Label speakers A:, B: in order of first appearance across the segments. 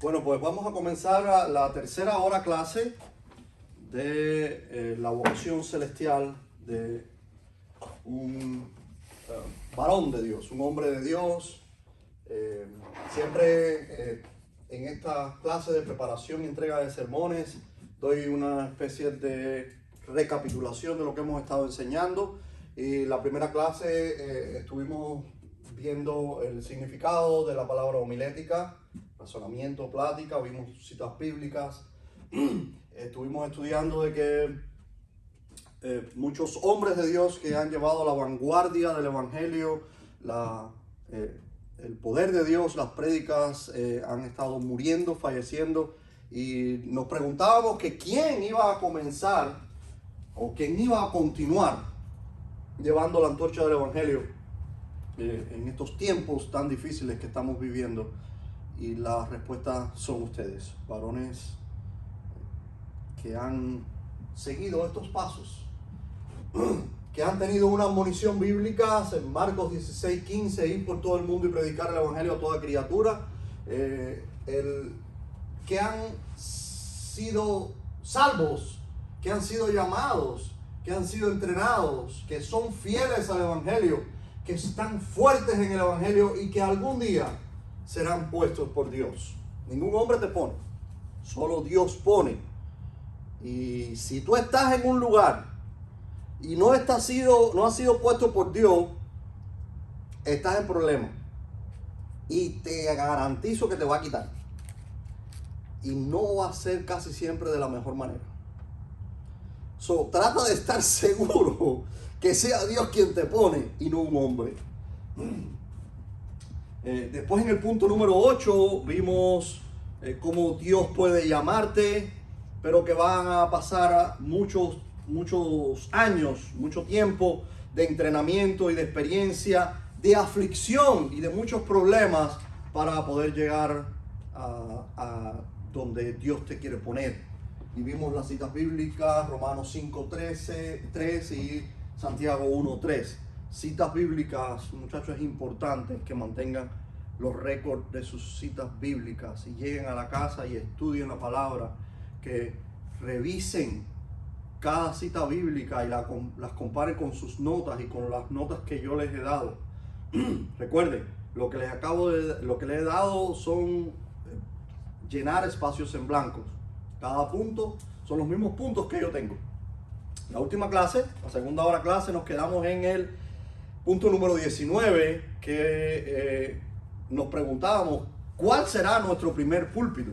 A: Bueno, pues vamos a comenzar la tercera hora clase de la vocación celestial de un varón de Dios, un hombre de Dios. Siempre en esta clase de preparación y entrega de sermones doy una especie de recapitulación de lo que hemos estado enseñando. Y la primera clase estuvimos viendo el significado de la palabra homilética, razonamiento, plática, vimos citas bíblicas. Estuvimos estudiando de que muchos hombres de Dios que han llevado a la vanguardia del evangelio, el poder de Dios, las prédicas, han estado muriendo, falleciendo, y nos preguntábamos que quién iba a comenzar o quién iba a continuar llevando la antorcha del evangelio en estos tiempos tan difíciles que estamos viviendo. Y la respuesta son ustedes, varones que han seguido estos pasos, que han tenido una admonición bíblica en Marcos 16:15, ir por todo el mundo y predicar el evangelio a toda criatura, que han sido salvos, que han sido llamados, que han sido entrenados, que son fieles al evangelio, que están fuertes en el evangelio y que algún día serán puestos por Dios. Ningún hombre te pone, solo Dios pone. Y si tú estás en un lugar y no has sido puesto por Dios, estás en problemas. Y te garantizo que te va a quitar. Y no va a ser casi siempre de la mejor manera. Trata de estar seguro que sea Dios quien te pone y no un hombre. Después, en el punto número 8 vimos cómo Dios puede llamarte, pero que van a pasar muchos años, mucho tiempo de entrenamiento y de experiencia, de aflicción y de muchos problemas para poder llegar a donde Dios te quiere poner. Y vimos las citas bíblicas, Romanos 5:3 y Santiago 1:3. Citas bíblicas, muchachos, es importante que mantengan los récords de sus citas bíblicas y lleguen a la casa y estudien la palabra, que revisen cada cita bíblica y las comparen con sus notas y con las notas que yo les he dado. Recuerden, lo que les he dado son llenar espacios en blancos. Cada punto son los mismos puntos que yo tengo. La última clase, la segunda hora clase, nos quedamos en el punto número 19, que nos preguntábamos cuál será nuestro primer púlpito.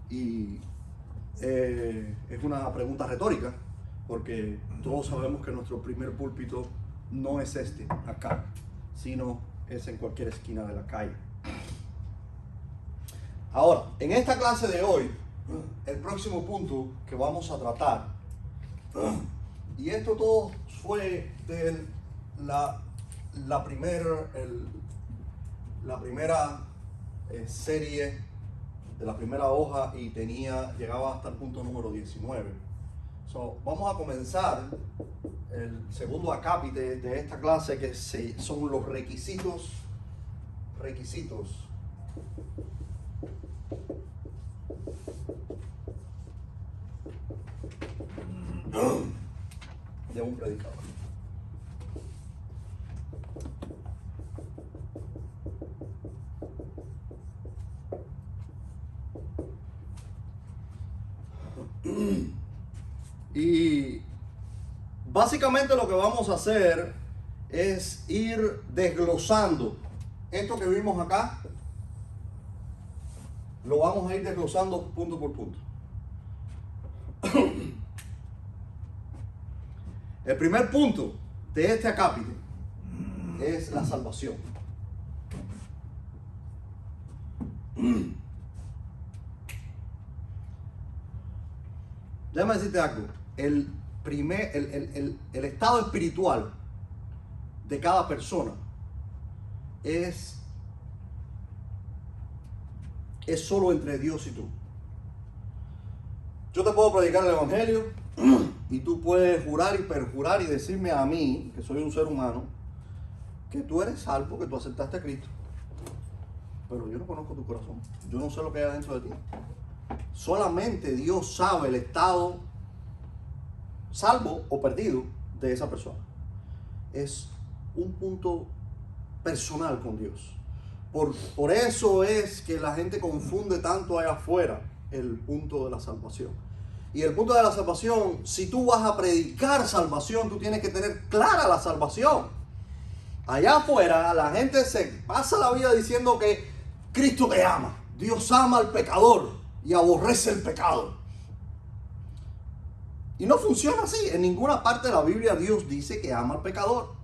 A: Y es una pregunta retórica, porque todos sabemos que nuestro primer púlpito no es acá, sino es en cualquier esquina de la calle. Ahora, en esta clase de hoy, el próximo punto que vamos a tratar, y esto todo fue de la primera serie, de la primera hoja, y llegaba hasta el punto número 19. Vamos a comenzar el segundo acápite de esta clase, que son los requisitos de un predicador. Y básicamente lo que vamos a hacer es ir desglosando esto que vimos acá. Lo vamos a ir desglosando punto por punto. El primer punto de este acápite es la salvación. Déjame decirte algo. El estado espiritual de cada persona es solo entre Dios y tú. Yo te puedo predicar el evangelio y tú puedes jurar y perjurar y decirme a mí, que soy un ser humano, que tú eres salvo, que tú aceptaste a Cristo. pero yo no conozco tu corazón. Yo no sé lo que hay adentro de ti. Solamente Dios sabe el estado salvo o perdido de esa persona. Es un punto personal con Dios. Por eso es que la gente confunde tanto allá afuera el punto de la salvación. Y el punto de la salvación, si tú vas a predicar salvación, tú tienes que tener clara la salvación. Allá afuera la gente se pasa la vida diciendo que Cristo te ama. Dios ama al pecador y aborrece el pecado. Y no funciona así. En ninguna parte de la Biblia Dios dice que ama al pecador.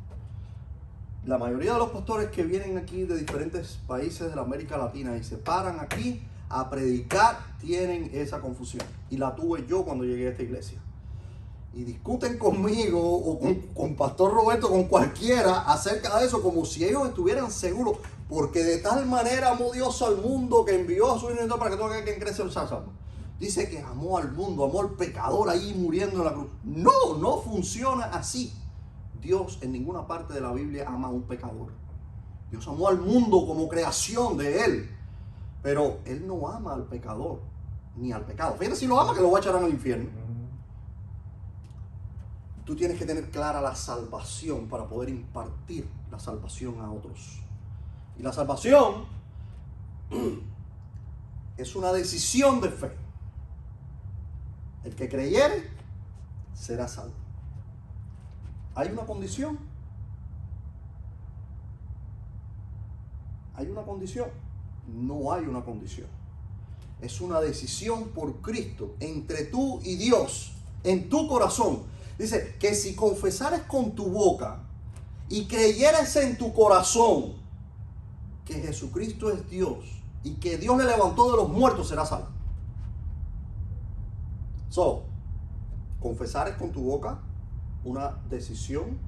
A: La mayoría de los pastores que vienen aquí de diferentes países de la América Latina y se paran aquí a predicar tienen esa confusión. Y la tuve yo cuando llegué a esta iglesia. Y discuten conmigo o con Pastor Roberto, con cualquiera acerca de eso, como si ellos estuvieran seguros. Porque de tal manera amó Dios al mundo que envió a su Hijo para que todo aquel que crece el salvo. Dice que amó al mundo, amó al pecador ahí muriendo en la cruz. No, no funciona así. Dios en ninguna parte de la Biblia ama a un pecador. Dios amó al mundo como creación de Él. Pero Él no ama al pecador, ni al pecado. Fíjate, si lo ama, que lo va a echar al infierno. Tú tienes que tener clara la salvación para poder impartir la salvación a otros. Y la salvación es una decisión de fe. El que creyere será salvo. ¿Hay una condición? ¿Hay una condición? No hay una condición. Es una decisión por Cristo entre tú y Dios, en tu corazón. Dice que si confesares con tu boca y creyeres en tu corazón que Jesucristo es Dios y que Dios le levantó de los muertos, serás salvo. Confesares con tu boca, una decisión,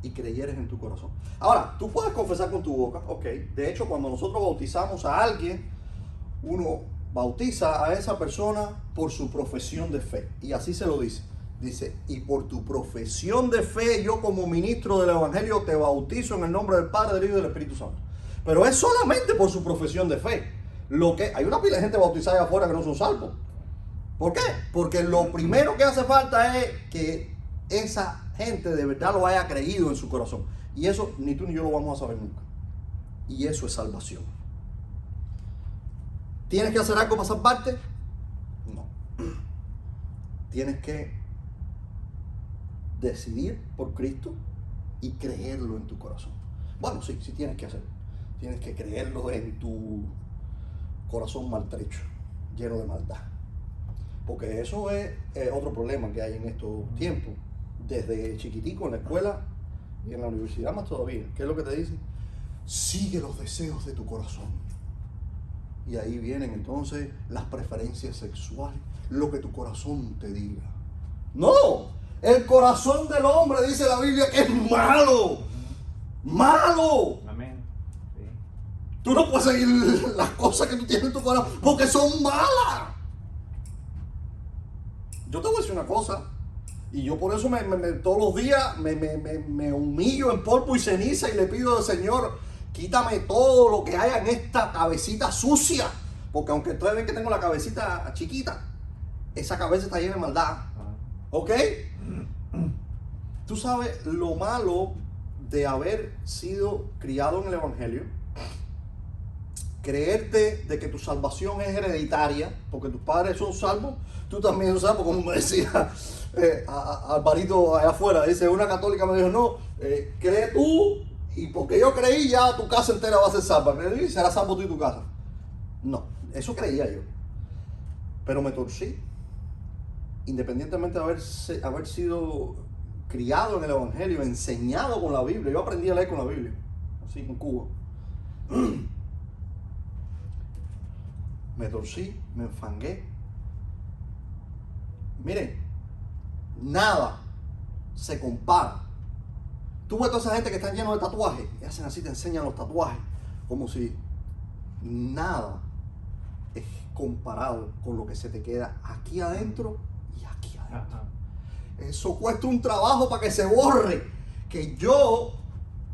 A: y creyeres en tu corazón. Ahora, tú puedes confesar con tu boca, ok. De hecho, cuando nosotros bautizamos a alguien, uno bautiza a esa persona por su profesión de fe. Y así se lo dice. Dice, y por tu profesión de fe, yo como ministro del Evangelio te bautizo en el nombre del Padre, del Hijo y del Espíritu Santo. Pero es solamente por su profesión de fe. Hay una pila de gente bautizada allá afuera que no son salvos. ¿Por qué? Porque lo primero que hace falta es que esa gente de verdad lo haya creído en su corazón. Y eso ni tú ni yo lo vamos a saber nunca. Y eso es salvación. ¿Tienes que hacer algo para salvarte? No. Tienes que decidir por Cristo y creerlo en tu corazón. Bueno, sí tienes que hacerlo. Tienes que creerlo en tu corazón maltrecho, lleno de maldad. Porque eso es otro problema que hay en estos tiempos. Desde chiquitico en la escuela y en la universidad más todavía. ¿Qué es lo que te dicen? Sigue los deseos de tu corazón. Y ahí vienen entonces las preferencias sexuales, lo que tu corazón te diga. No, el corazón del hombre, dice la Biblia, que es malo. Malo.
B: Amén. Sí.
A: Tú no puedes seguir las cosas que tú tienes en tu corazón porque son malas. Yo te voy a decir una cosa, y yo por eso todos los días me humillo en polvo y ceniza y le pido al Señor, quítame todo lo que haya en esta cabecita sucia, porque aunque ustedes ven que tengo la cabecita chiquita, esa cabeza está llena de maldad. ¿Ok? Tú sabes lo malo de haber sido criado en el Evangelio, creerte de que tu salvación es hereditaria, porque tus padres son salvos, tú también sos salvo, como me decía Alvarito allá afuera. Dice, una católica me dijo, no, cree tú, y porque yo creí ya tu casa entera va a ser salva, y será salvo tú y tu casa. No, eso creía yo, pero me torcí. Independientemente de haber sido criado en el Evangelio, enseñado con la Biblia, yo aprendí a leer con la Biblia, así en Cuba. Me torcí, me enfangué. Miren, nada se compara. Tú ves a toda esa gente que están llenos de tatuajes y hacen así, te enseñan los tatuajes, como si nada es comparado con lo que se te queda aquí adentro y aquí adentro. Eso cuesta un trabajo para que se borre, que yo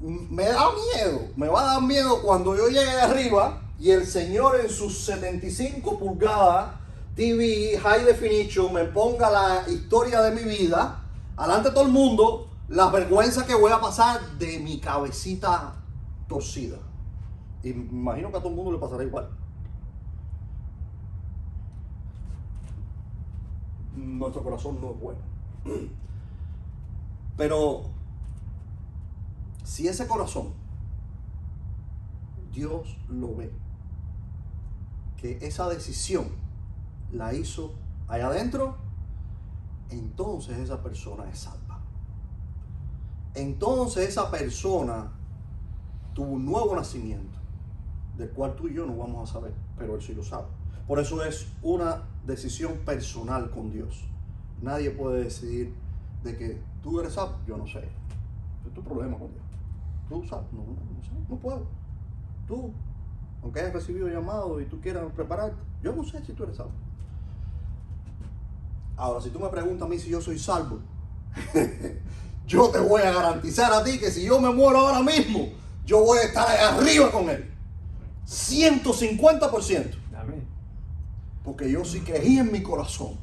A: me da miedo, me va a dar miedo cuando yo llegue arriba y el Señor en sus 75 pulgadas TV High Definition me ponga la historia de mi vida, alante de todo el mundo, la vergüenza que voy a pasar de mi cabecita torcida. Y me imagino que a todo el mundo le pasará igual. Nuestro corazón no es bueno. Pero si ese corazón Dios lo ve, que esa decisión la hizo allá adentro, entonces esa persona es salva. Entonces esa persona tuvo un nuevo nacimiento, del cual tú y yo no vamos a saber, pero Él sí lo sabe. Por eso es una decisión personal con Dios. Nadie puede decidir de que tú eres salvo. Yo no sé. Es tu problema con Dios. Tú sabes. No sé. No puedo. Tú, aunque hayas recibido llamado y tú quieras prepararte, yo no sé si tú eres salvo. Ahora, si tú me preguntas a mí si yo soy salvo, yo te voy a garantizar a ti que si yo me muero ahora mismo, yo voy a estar allá arriba con Él. 150%.
B: Amén.
A: Porque yo sí creí en mi corazón.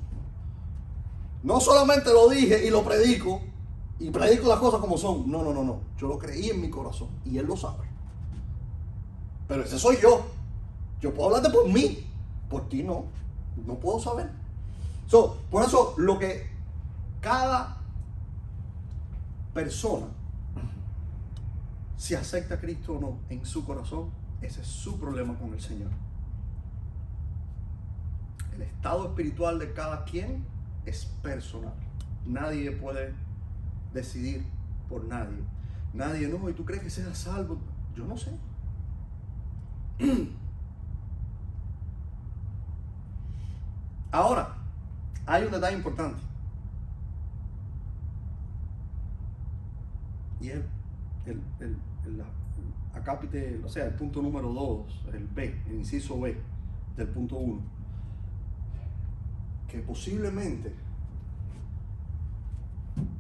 A: No solamente lo dije y lo predico, y predico las cosas como son. No. Yo lo creí en mi corazón y Él lo sabe. Pero ese soy yo. Yo puedo hablarte por mí. Por ti no. No puedo saber. Por eso lo que cada persona, si acepta a Cristo o no en su corazón, ese es su problema con el Señor. El estado espiritual de cada quien es personal. Nadie puede decidir por nadie. Nadie, no, ¿y tú crees que seas salvo? Yo no sé. Ahora, hay un detalle importante. Y es acápite, o sea, el punto número 2, el B, el inciso B del punto 1. Que posiblemente,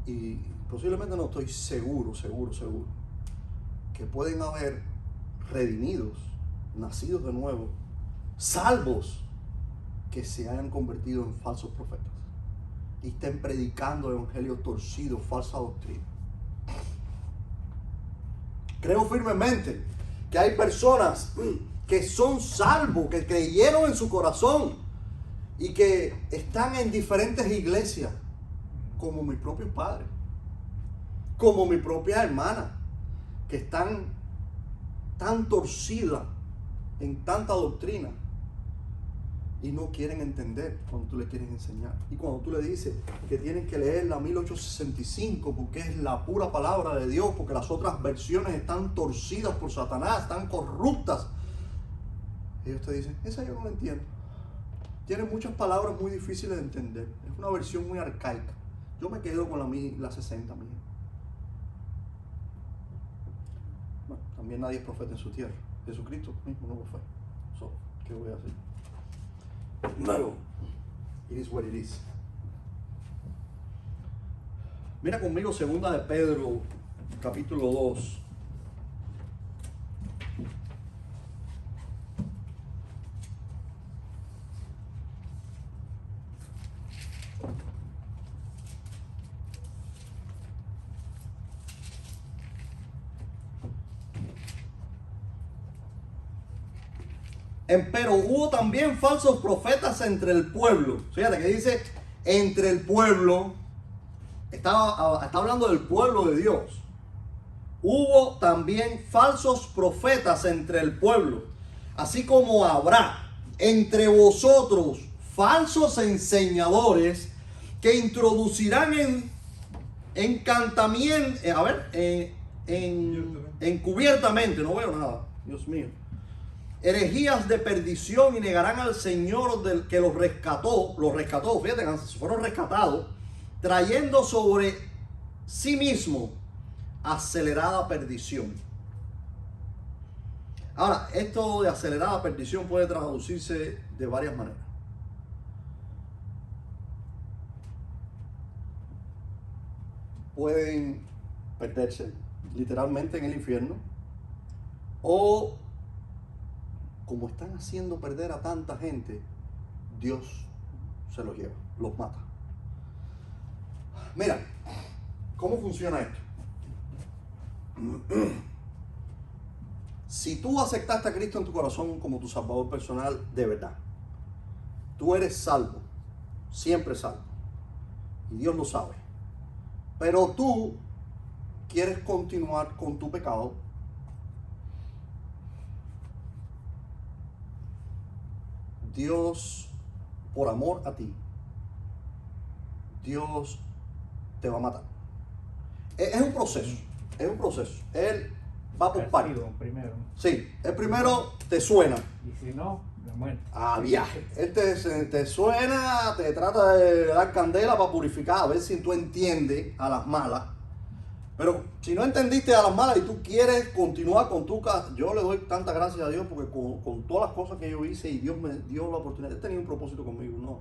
A: y posiblemente no estoy seguro, que pueden haber redimidos, nacidos de nuevo, salvos, que se hayan convertido en falsos profetas y estén predicando evangelios torcidos, falsa doctrina. Creo firmemente que hay personas que son salvos, que creyeron en su corazón y que están en diferentes iglesias, como mis propios padres, como mi propia hermana, que están tan torcidas en tanta doctrina y no quieren entender cuando tú le quieres enseñar. Y cuando tú le dices que tienen que leer la 1865 porque es la pura palabra de Dios, porque las otras versiones están torcidas por Satanás, están corruptas, ellos te dicen, esa yo no la entiendo. Tiene muchas palabras muy difíciles de entender. Es una versión muy arcaica. Yo me quedo con la 60 mía. Bueno, también nadie es profeta en su tierra. Jesucristo mismo no lo fue. ¿Qué voy a hacer? No, it is what it is. Mira conmigo segunda de Pedro, capítulo 2. Empero hubo también falsos profetas entre el pueblo. Fíjate que dice entre el pueblo. Está hablando del pueblo de Dios. Hubo también falsos profetas entre el pueblo, así como habrá entre vosotros falsos enseñadores que introducirán encubiertamente, no veo nada, Dios mío, herejías de perdición y negarán al Señor del que los rescató, fíjate, fueron rescatados, trayendo sobre sí mismo acelerada perdición. Ahora, esto de acelerada perdición puede traducirse de varias maneras. Pueden perderse literalmente en el infierno o como están haciendo perder a tanta gente, Dios se los lleva, los mata. Mira, ¿cómo funciona esto? Si tú aceptaste a Cristo en tu corazón como tu Salvador personal, de verdad, tú eres salvo, siempre salvo, y Dios lo sabe. Pero tú quieres continuar con tu pecado. Dios, por amor a ti, Dios te va a matar. Es un proceso, es un proceso. Él va por partes.
B: Primero.
A: Sí, el primero te suena.
B: Y si no, de muerte.
A: Ah, viaje. Él te suena, te trata de dar candela para purificar, a ver si tú entiendes a las malas. Pero si no entendiste a las malas y tú quieres continuar con tu casa, yo le doy tantas gracias a Dios porque con todas las cosas que yo hice y Dios me dio la oportunidad, Él tenía un propósito conmigo, no.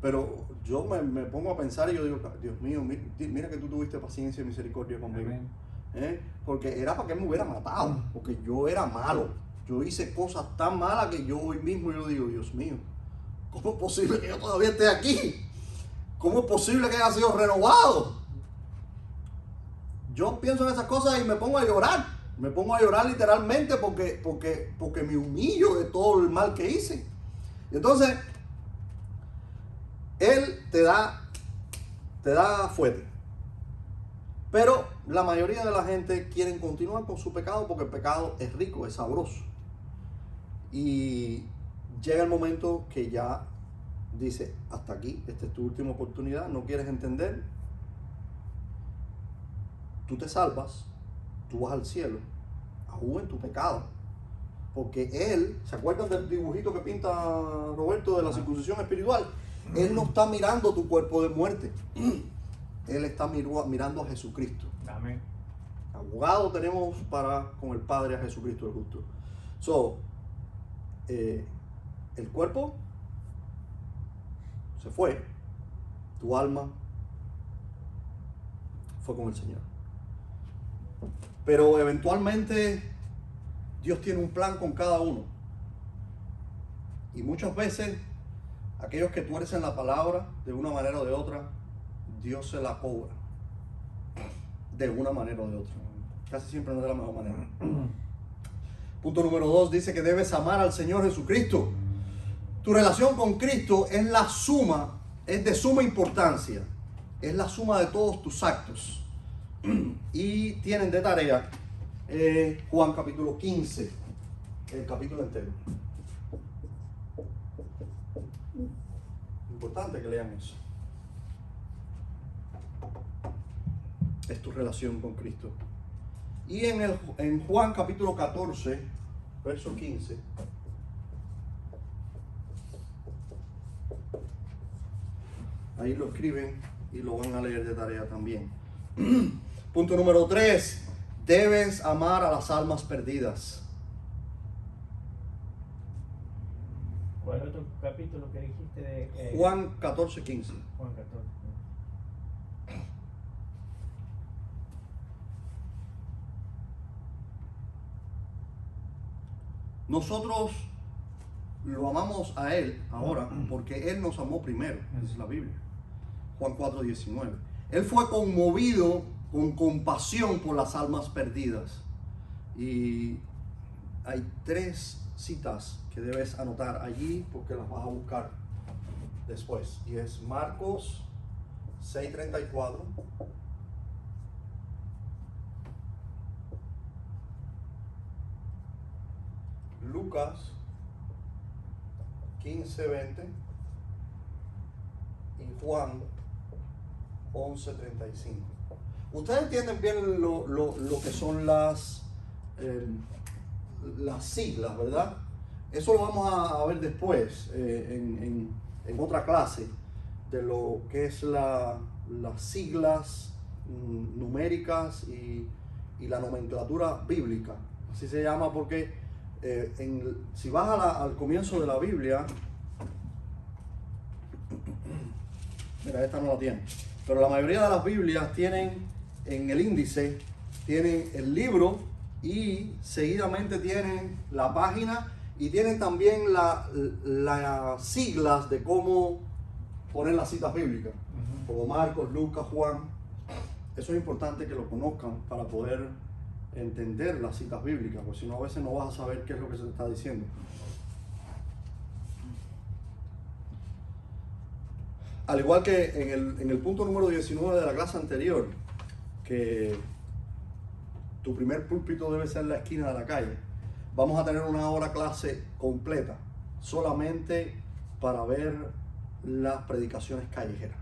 A: Pero yo me pongo a pensar y yo digo, Dios mío, mira que tú tuviste paciencia y misericordia conmigo. Porque era para que me hubiera matado, porque yo era malo. Yo hice cosas tan malas que yo hoy mismo yo digo, Dios mío, ¿cómo es posible que yo todavía esté aquí? ¿Cómo es posible que haya sido renovado? Yo pienso en esas cosas y me pongo a llorar. Me pongo a llorar literalmente porque me humillo de todo el mal que hice. Y entonces, Él te da fuerte. Pero la mayoría de la gente quiere continuar con su pecado porque el pecado es rico, es sabroso. Y llega el momento que ya dice, hasta aquí, esta es tu última oportunidad, no quieres entender. Tú te salvas, tú vas al cielo, aún en tu pecado. Porque Él, ¿se acuerdan del dibujito que pinta Roberto de la circuncisión espiritual? Él no está mirando tu cuerpo de muerte. Él está mirando a Jesucristo.
B: Amén.
A: Abogado tenemos con el Padre a Jesucristo el justo. El cuerpo se fue, tu alma fue con el Señor. Pero eventualmente Dios tiene un plan con cada uno. Y muchas veces aquellos que tuercen la palabra de una manera o de otra, Dios se la cobra de una manera o de otra. Casi siempre no es de la mejor manera. Punto número 2 dice que debes amar al Señor Jesucristo. Tu relación con Cristo es de suma importancia. Es la suma de todos tus actos. Y tienen de tarea Juan capítulo 15, el capítulo entero. Importante que lean eso. Es tu relación con Cristo. Y en Juan capítulo 14, verso 15, ahí lo escriben y lo van a leer de tarea también. Punto número 3, debes amar a las almas perdidas.
B: ¿Cuál es otro capítulo que dijiste de
A: Juan 14, 15.
B: Juan 14.
A: Nosotros lo amamos a Él ahora porque Él nos amó primero, dice la Biblia. Juan 4, 19. Él fue conmovido con compasión por las almas perdidas. Y hay 3 citas que debes anotar allí porque las vas a buscar después. Y es Marcos 6:34. Lucas 15:20 y Juan 11:35. Ustedes entienden bien lo que son las siglas, ¿verdad? Eso lo vamos a ver después en otra clase de lo que es las siglas numéricas y la nomenclatura bíblica. Así se llama porque si vas al comienzo de la Biblia, mira, esta no la tiene, pero la mayoría de las Biblias tienen en el índice, tienen el libro y seguidamente tienen la página Y tienen también las siglas de cómo poner las citas bíblicas, como Marcos, Lucas, Juan. Eso es importante que lo conozcan para poder entender las citas bíblicas, porque si no a veces no vas a saber qué es lo que se te está diciendo. Al igual que en el punto número 19 de la clase anterior, que tu primer púlpito debe ser la esquina de la calle, vamos a tener una hora clase completa solamente para ver las predicaciones callejeras.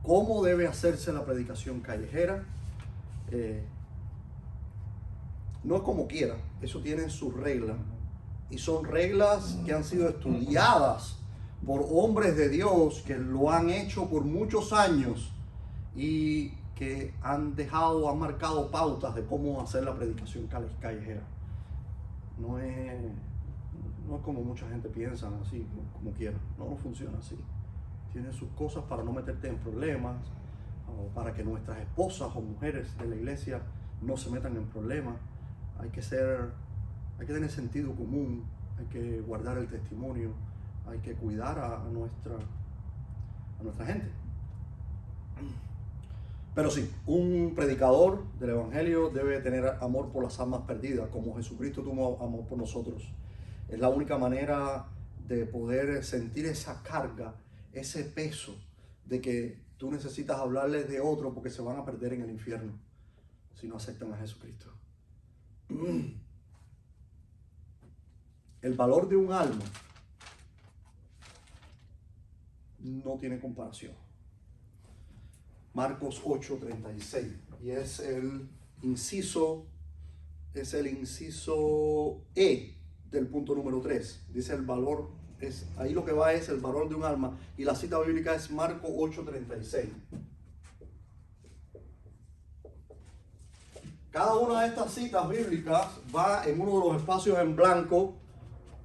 A: ¿Cómo debe hacerse la predicación callejera? No es como quiera, eso tiene sus reglas. Y son reglas que han sido estudiadas por hombres de Dios que lo han hecho por muchos años y que han marcado pautas de cómo hacer la predicación callejera. No es como mucha gente piensa así, como quiera. No funciona así. Tiene sus cosas para no meterte en problemas, o para que nuestras esposas o mujeres de la iglesia no se metan en problemas. Hay que tener sentido común, hay que guardar el testimonio, hay que cuidar a nuestra gente. Pero sí, un predicador del evangelio debe tener amor por las almas perdidas, como Jesucristo tuvo amor por nosotros. Es la única manera de poder sentir esa carga, ese peso de que tú necesitas hablarles de otro porque se van a perder en el infierno si no aceptan a Jesucristo. El valor de un alma no tiene comparación. Marcos 8:36, y es el inciso E del punto número 3. Dice el valor, ahí lo que va es el valor de un alma, y la cita bíblica es Marcos 8:36. Cada una de estas citas bíblicas va en uno de los espacios en blanco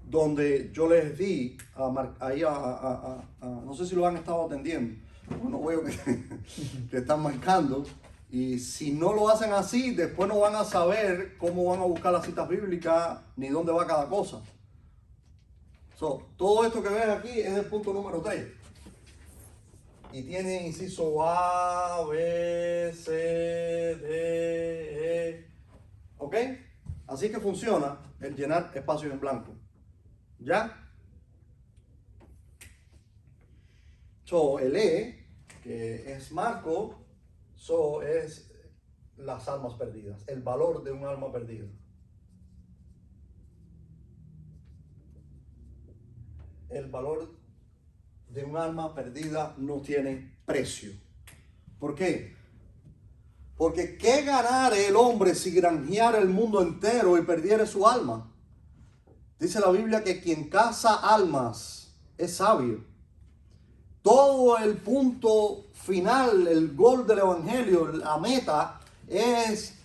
A: donde yo les di no sé si lo han estado atendiendo, no veo que están marcando, y si no lo hacen así, después no van a saber cómo van a buscar las citas bíblicas ni dónde va cada cosa. Todo esto que ves aquí es el punto número 3 y tiene inciso A, B, C, D, E, ¿ok? Así que funciona el llenar espacios en blanco. ¿Ya? El E, que es Marco, es las almas perdidas, el valor de un alma perdida. El valor de un alma perdida no tiene precio. ¿Por qué? Porque ¿qué ganare el hombre si granjeara el mundo entero y perdiere su alma? Dice la Biblia que quien caza almas es sabio. Todo el punto final, el gol del evangelio, la meta es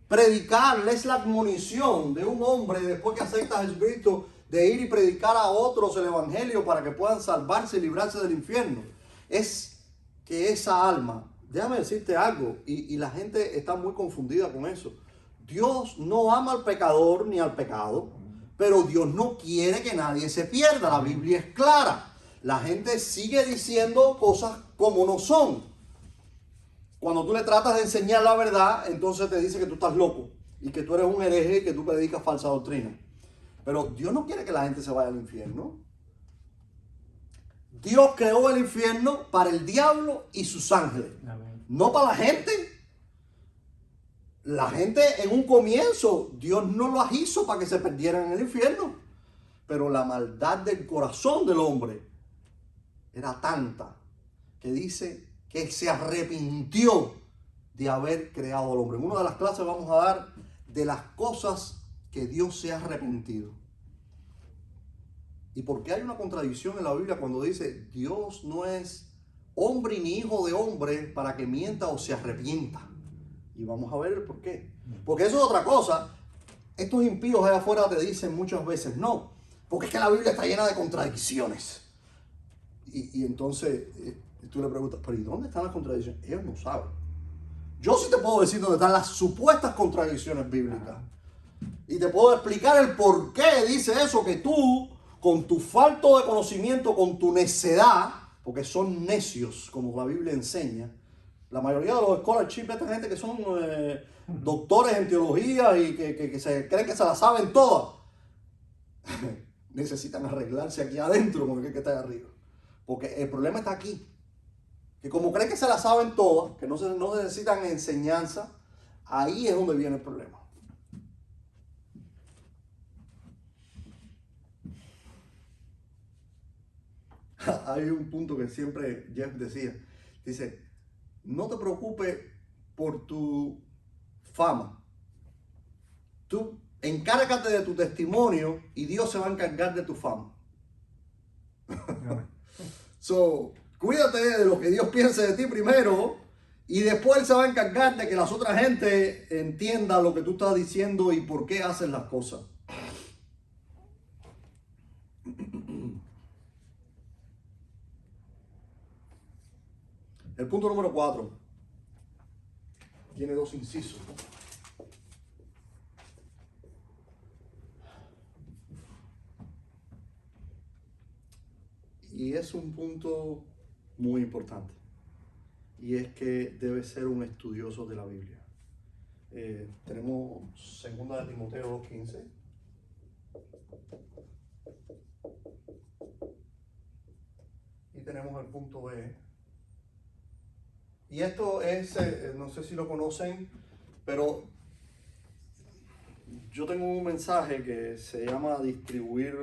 A: predicar, es la admonición de un hombre después que acepta a Jesucristo de ir y predicar a otros el evangelio para que puedan salvarse y librarse del infierno. Es que esa alma, déjame decirte algo, y la gente está muy confundida con eso. Dios no ama al pecador ni al pecado, pero Dios no quiere que nadie se pierda. La Biblia es clara. La gente sigue diciendo cosas como no son. Cuando tú le tratas de enseñar la verdad, entonces te dice que tú estás loco y que tú eres un hereje y que tú predicas falsa doctrina. Pero Dios no quiere que la gente se vaya al infierno. Dios creó el infierno para el diablo y sus ángeles. Amén. No para la gente. La gente en un comienzo, Dios no los hizo para que se perdieran en el infierno. Pero la maldad del corazón del hombre era tanta que dice que se arrepintió de haber creado al hombre. En una de las clases vamos a dar de las cosas que Dios se ha arrepentido. ¿Y por qué hay una contradicción en la Biblia cuando dice Dios no es hombre ni hijo de hombre para que mienta o se arrepienta? Y vamos a ver el por qué. Porque eso es otra cosa. Estos impíos allá afuera te dicen muchas veces no, porque es que la Biblia está llena de contradicciones. Y entonces tú le preguntas, pero ¿y dónde están las contradicciones? Ellos no saben. Yo sí te puedo decir dónde están las supuestas contradicciones bíblicas. Y te puedo explicar el por qué dice eso, que tú, con tu falto de conocimiento, con tu necedad, porque son necios, como la Biblia enseña, la mayoría de los scholarships, esta gente que son doctores en teología y que se creen que se la saben todas, necesitan arreglarse aquí adentro con el que está ahí arriba. Porque el problema está aquí. Que como creen que se la saben todas, que no necesitan enseñanza, ahí es donde viene el problema. Hay un punto que siempre Jeff decía. Dice, no te preocupes por tu fama. Tú encárgate de tu testimonio y Dios se va a encargar de tu fama. So, cuídate de lo que Dios piense de ti primero y después Él se va a encargar de que las otras gente entienda lo que tú estás diciendo y por qué haces las cosas. El punto número 4 tiene 2 incisos. Y es un punto muy importante. Y es que debe ser un estudioso de la Biblia. Tenemos 2 de Timoteo 2:15. Y tenemos el punto B. Y esto es, no sé si lo conocen, pero yo tengo un mensaje que se llama distribuir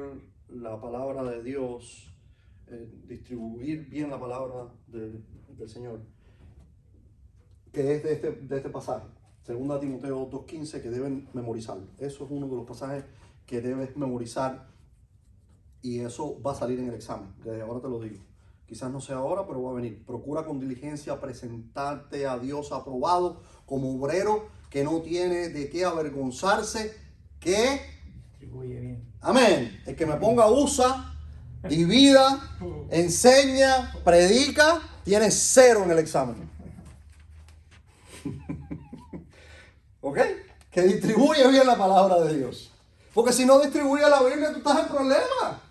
A: la palabra de Dios, distribuir bien la palabra del Señor, que es de este pasaje, 2 Timoteo 2:15, que deben memorizarlo. Eso es uno de los pasajes que debes memorizar y eso va a salir en el examen, desde ahora te lo digo. Quizás no sea ahora, pero va a venir. Procura con diligencia presentarte a Dios aprobado como obrero que no tiene de qué avergonzarse, que
B: Distribuye bien.
A: amén. El que me ponga usa, divida, enseña, predica, tiene 0 en el examen. ¿Ok? Que distribuye bien la palabra de Dios. Porque si no distribuye la Biblia, tú estás en problema.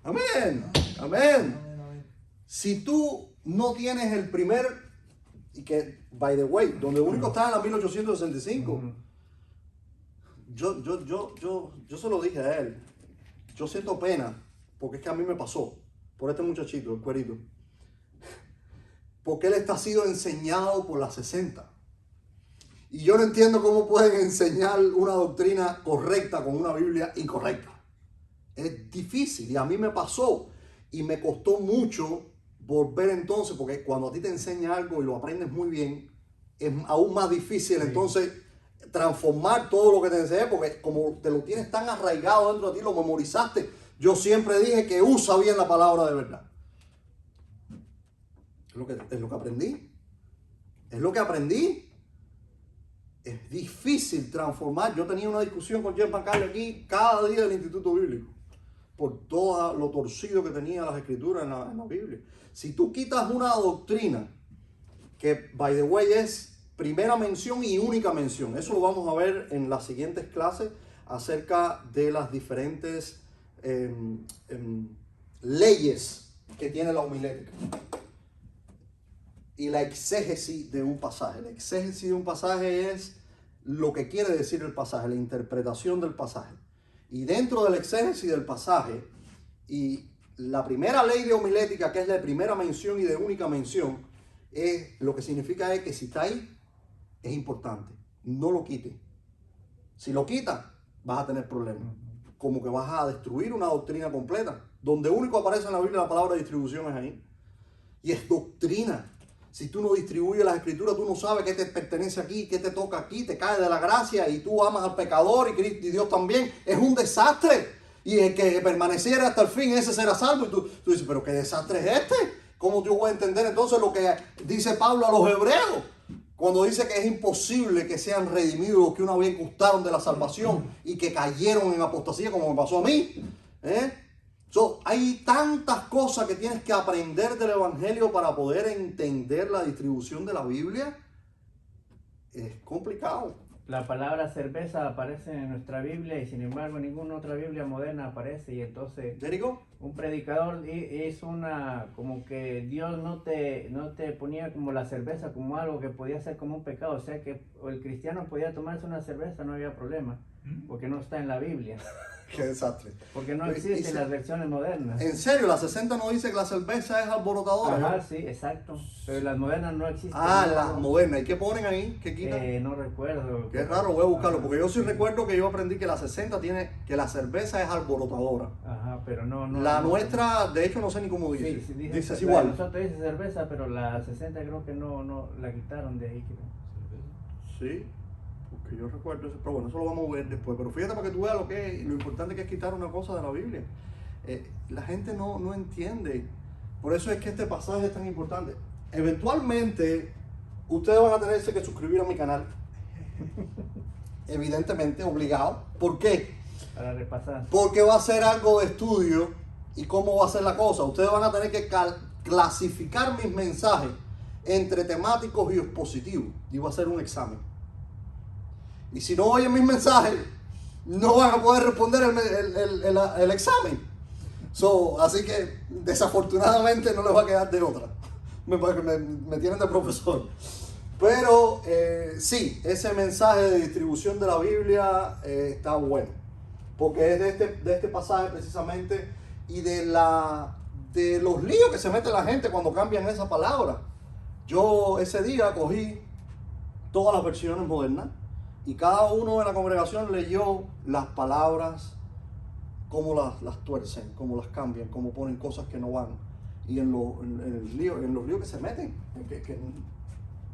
A: Amén. Amén. Si tú no tienes el primer, y que, by the way, donde único está en la 1865, yo se lo dije a él. Yo siento pena, porque es que a mí me pasó, por este muchachito, el cuerito. Porque él está sido enseñado por las 60. Y yo no entiendo cómo pueden enseñar una doctrina correcta con una Biblia incorrecta. Es difícil y a mí me pasó y me costó mucho volver entonces, porque cuando a ti te enseña algo y lo aprendes muy bien, es aún más difícil entonces transformar todo lo que te enseñé, porque como te lo tienes tan arraigado dentro de ti, lo memorizaste. Yo siempre dije que usa bien la palabra de verdad. Es lo que aprendí. Es lo que aprendí. Es difícil transformar. Yo tenía una discusión con Jeff McCarley aquí cada día del Instituto Bíblico por todo lo torcido que tenía las escrituras en la Biblia. Si tú quitas una doctrina que, by the way, es primera mención y única mención, eso lo vamos a ver en las siguientes clases acerca de las diferentes leyes que tiene la homilética y la exégesis de un pasaje. La exégesis de un pasaje es lo que quiere decir el pasaje, la interpretación del pasaje. Y dentro del exégesis del pasaje, y la primera ley de homilética, que es la de primera mención y de única mención, lo que significa es que si está ahí, es importante. No lo quites. Si lo quitas, vas a tener problemas. Como que vas a destruir una doctrina completa. Donde único aparece en la Biblia la palabra distribución es ahí. Y es doctrina. Si tú no distribuyes las escrituras, tú no sabes qué te pertenece aquí, qué te toca aquí, te cae de la gracia y tú amas al pecador y Cristo y Dios también. Es un desastre. Y el que permaneciera hasta el fin, ese será salvo. Y tú dices, pero ¿qué desastre es este? ¿Cómo yo voy a entender entonces lo que dice Pablo a los hebreos? Cuando dice que es imposible que sean redimidos los que una vez gustaron de la salvación y que cayeron en apostasía como me pasó a mí. Hay tantas cosas que tienes que aprender del Evangelio para poder entender la distribución de la Biblia. Es complicado.
B: La palabra cerveza aparece en nuestra Biblia y sin embargo ninguna otra Biblia moderna aparece, y entonces
A: There you go.
B: un predicador es una, como que Dios no te ponía como la cerveza como algo que podía ser como un pecado, o sea que el cristiano podía tomarse una cerveza, no había problema, porque no está en la Biblia,
A: Qué desastre.
B: porque no
A: Y
B: existen
A: se-
B: las versiones modernas.
A: En serio, la 60 no dice que la cerveza es alborotadora.
B: Ajá, sí, exacto, pero las modernas no existen.
A: Ah,
B: No,
A: las modernas. ¿Y qué ponen ahí? ¿Qué quitan?
B: no recuerdo.
A: Qué raro, voy a buscarlo,
B: Ajá,
A: porque yo sí
B: sí.
A: recuerdo que yo aprendí que la 60 tiene, que la cerveza es alborotadora.
B: Ajá, pero no.
A: La
B: no.
A: nuestra, de hecho, no sé ni cómo dice.
B: Sí, sí,
A: Dice es
B: cerveza.
A: igual.
B: Nosotros dice cerveza, pero la 60 creo que no la quitaron de ahí, creo.
A: Sí, porque yo recuerdo eso, pero bueno, eso lo vamos a ver después. Pero fíjate para que tú veas lo importante que es quitar una cosa de la Biblia. La gente no entiende. Por eso es que este pasaje es tan importante. Eventualmente, ustedes van a tenerse que suscribir a mi canal. Evidentemente, obligado. ¿Por qué?
B: Para repasar.
A: Porque va a ser algo de estudio y cómo va a ser la cosa. Ustedes van a tener que clasificar mis mensajes entre temáticos y expositivos. Y va a ser un examen. Y si no oyen mis mensajes, no van a poder responder el examen. Así que desafortunadamente no les va a quedar de otra. Me tienen de profesor. Pero sí, ese mensaje de distribución de la Biblia está bueno. Porque es de este pasaje precisamente y de los líos que se mete la gente cuando cambian esa palabra. Yo ese día cogí todas las versiones modernas y cada uno de la congregación leyó las palabras, cómo las tuercen, cómo las cambian, cómo ponen cosas que no van. Y en los líos que se meten, que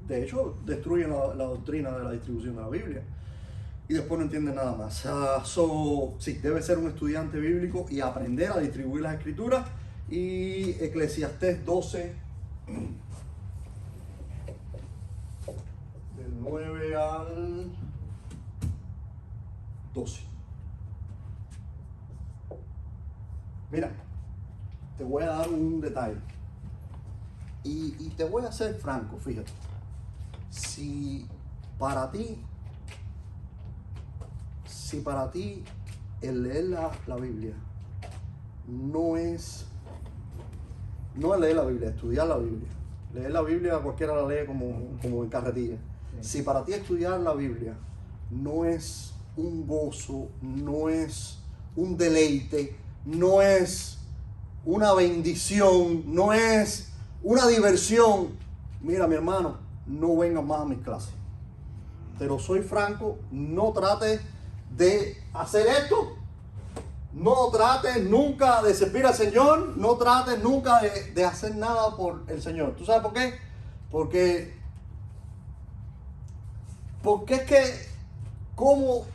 A: de hecho destruyen la doctrina de la distribución de la Biblia. Y después no entienden nada más. Sí, debe ser un estudiante bíblico y aprender a distribuir las escrituras. Y Eclesiastés 12, del 9 al 12. Mira, te voy a dar un detalle. Y te voy a ser franco, fíjate. Si para ti el leer la Biblia no es leer la Biblia, estudiar la Biblia. Leer la Biblia cualquiera la lee como en carretilla.
B: Sí.
A: Si para ti estudiar la Biblia no es un gozo, no es un deleite, no es una bendición, no es una diversión, mira mi hermano, no vengas más a mis clases. Pero soy franco, no trates de hacer esto. No trates nunca de servir al Señor. No trates nunca de hacer nada por el Señor. ¿Tú sabes por qué? Porque es que, ¿cómo?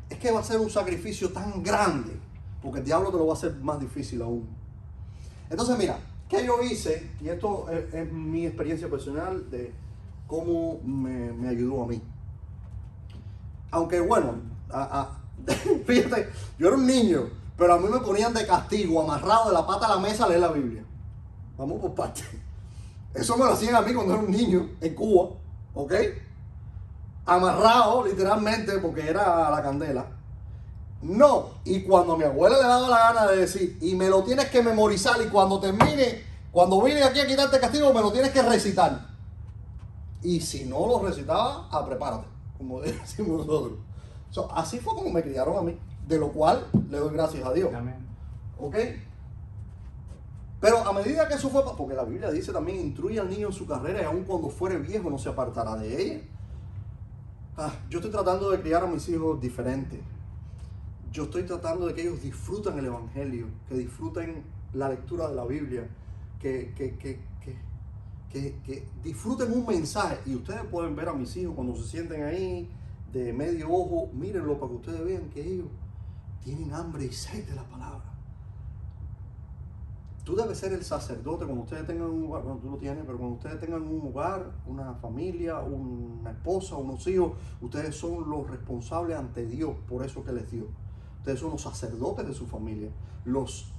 A: Es que va a ser un sacrificio tan grande. Porque el diablo te lo va a hacer más difícil aún. Entonces mira, ¿qué yo hice? Y esto es mi experiencia personal de cómo me ayudó a mí. Aunque bueno, fíjate, yo era un niño, pero a mí me ponían de castigo, amarrado de la pata a la mesa a leer la Biblia. Vamos por partes. Eso me lo hacían a mí cuando era un niño en Cuba, ¿ok? Amarrado literalmente porque era la candela. No, y cuando a mi abuela le daba la gana de decir, y me lo tienes que memorizar, y cuando termine, cuando vine aquí a quitarte el castigo, me lo tienes que recitar. Y si no lo recitaba, prepárate, como decimos nosotros. Así fue como me criaron a mí, de lo cual le doy gracias a Dios.
B: Amén.
A: ¿Ok? Pero a medida que eso fue, porque la Biblia dice también, instruye al niño en su carrera y aun cuando fuere viejo no se apartará de ella. Yo estoy tratando de criar a mis hijos diferentes. Yo estoy tratando de que ellos disfruten el Evangelio, que disfruten la lectura de la Biblia, que disfruten un mensaje. Y ustedes pueden ver a mis hijos cuando se sienten ahí de medio ojo, mírenlo para que ustedes vean que ellos tienen hambre y sed de la palabra. Tú debes ser el sacerdote cuando ustedes tengan un hogar, bueno, tú lo tienes, pero cuando ustedes tengan un hogar, una familia, una esposa, unos hijos, ustedes son los responsables ante Dios por eso que les dio. Ustedes son los sacerdotes de su familia, los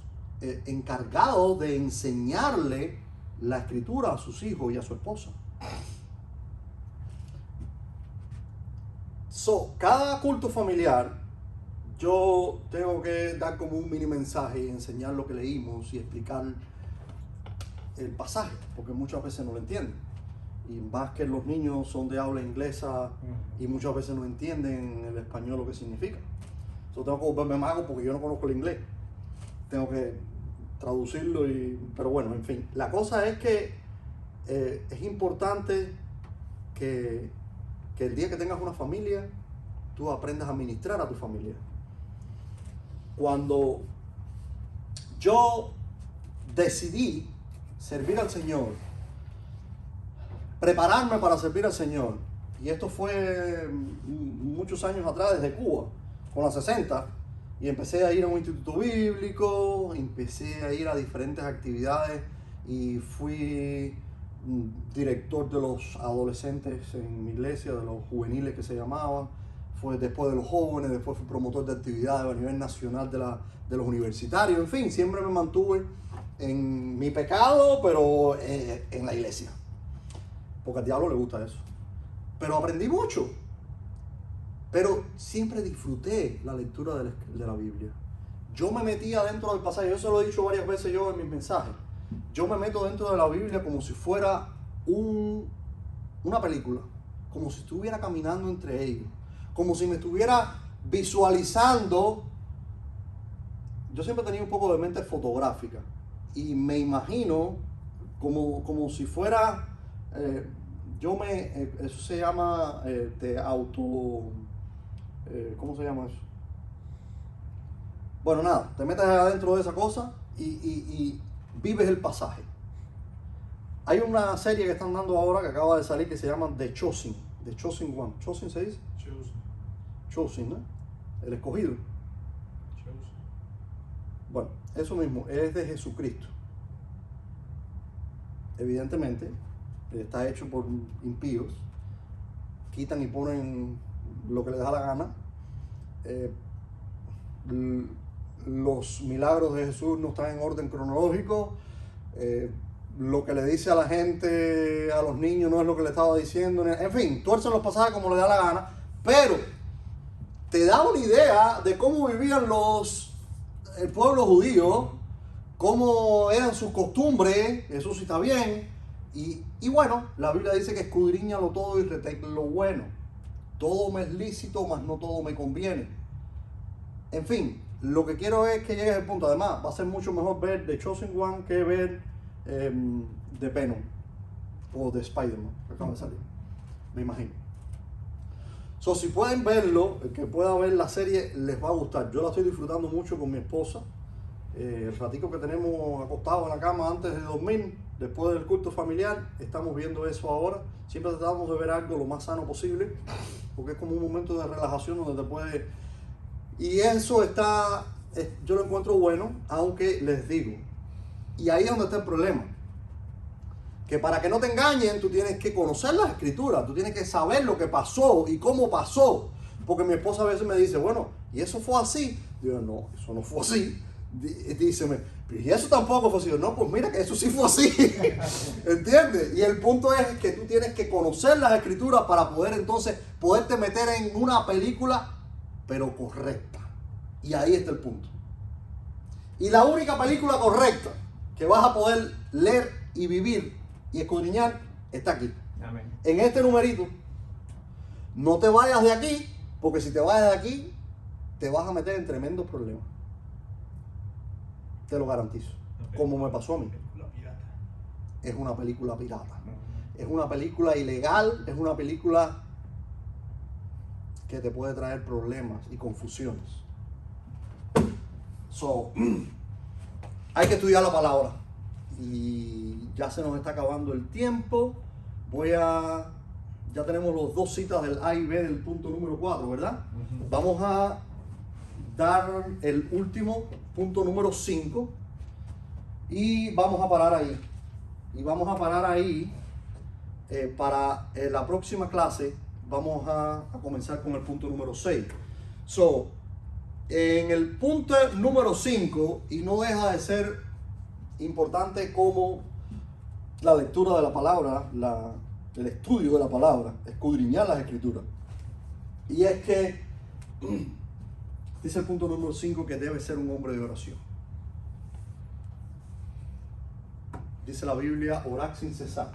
A: encargados de enseñarle la escritura a sus hijos y a su esposa. Cada culto familiar, yo tengo que dar como un mini mensaje y enseñar lo que leímos y explicar el pasaje, porque muchas veces no lo entienden. Y más que los niños son de habla inglesa y muchas veces no entienden el español lo que significa. Tengo que volverme mago porque yo no conozco el inglés. Tengo que traducirlo, pero bueno, en fin. La cosa es que es importante que el día que tengas una familia, tú aprendas a administrar a tu familia. Cuando yo decidí servir al Señor, prepararme para servir al Señor, y esto fue muchos años atrás, desde Cuba, con las 60, y empecé a ir a un instituto bíblico, empecé a ir a diferentes actividades y fui director de los adolescentes en mi iglesia, de los juveniles que se llamaban, fue después de los jóvenes, después fui promotor de actividades a nivel nacional de los universitarios, en fin, siempre me mantuve en mi pecado, pero en la iglesia, porque al diablo le gusta eso. Pero aprendí mucho, pero siempre disfruté la lectura de la Biblia. Yo me metía dentro del pasaje, yo se lo he dicho varias veces yo en mis mensajes. Yo me meto dentro de la Biblia como si fuera una película, como si estuviera caminando entre ellos, como si me estuviera visualizando. Yo siempre he tenido un poco de mente fotográfica y me imagino como si fuera, eso se llama ¿cómo se llama eso? Bueno, nada, te metes adentro de esa cosa y vives el pasaje. Hay una serie que están dando ahora que acaba de salir que se llama The Chosen One. ¿Chosen se dice? Chosen, ¿no? El escogido. Bueno, eso mismo, es de Jesucristo. Evidentemente, está hecho por impíos. Quitan y ponen lo que les da la gana. Los milagros de Jesús no están en orden cronológico. Lo que le dice a la gente, a los niños, no es lo que le estaba diciendo. En fin, tuercen los pasajes como le da la gana, pero te da una idea de cómo vivían el pueblo judío, cómo eran sus costumbres. Eso sí está bien. Y bueno, la Biblia dice que escudriñalo todo y retén lo bueno. Todo me es lícito, mas no todo me conviene. En fin, lo que quiero es que llegues al punto. Además, va a ser mucho mejor ver The Chosen One que ver The Venom o The Spider-Man que acaba de salir, me imagino. Si pueden verlo, el que pueda ver la serie les va a gustar. Yo la estoy disfrutando mucho con mi esposa. El ratico que tenemos acostado en la cama antes de dormir, después del culto familiar, estamos viendo eso ahora. Siempre tratamos de ver algo lo más sano posible, porque es como un momento de relajación donde te puede... Y eso yo lo encuentro bueno, aunque les digo, y ahí es donde está el problema, que para que no te engañen, tú tienes que conocer las escrituras, tú tienes que saber lo que pasó y cómo pasó, porque mi esposa a veces me dice, bueno, ¿y eso fue así? Digo, no, eso no fue así. Díceme, y eso tampoco fue así. No, pues mira que eso sí fue así. ¿Entiendes? Y el punto es que tú tienes que conocer las escrituras para poder entonces poderte meter en una película, pero correcta. Y ahí está el punto. Y la única película correcta que vas a poder leer y vivir y escudriñar está aquí.
B: Amén. En
A: este numerito. No te vayas de aquí, porque si te vayas de aquí, te vas a meter en tremendos problemas. Te lo garantizo. Como me pasó a mí. Es una película pirata. Es una película ilegal. Es una película que te puede traer problemas y confusiones. Hay que estudiar la palabra. Y ya se nos está acabando el tiempo. Ya tenemos los dos citas del A y B del punto número 4, ¿verdad? Vamos a dar el último punto número 5 y vamos a parar ahí. Para la próxima clase vamos a comenzar con el punto número 6. En el punto número 5, y no deja de ser importante como la lectura de la palabra, el estudio de la palabra, escudriñar las escrituras. Y es que dice el punto número 5 que debe ser un hombre de oración. Dice la Biblia, orar sin cesar.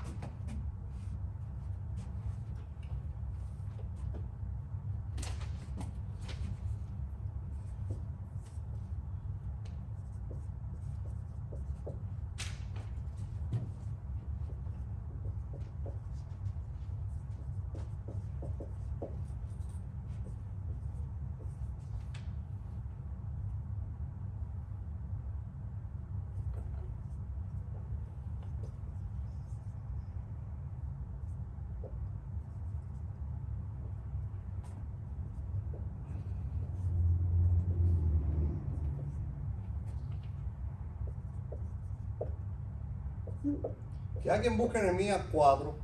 A: Que alguien busque Nehemías 4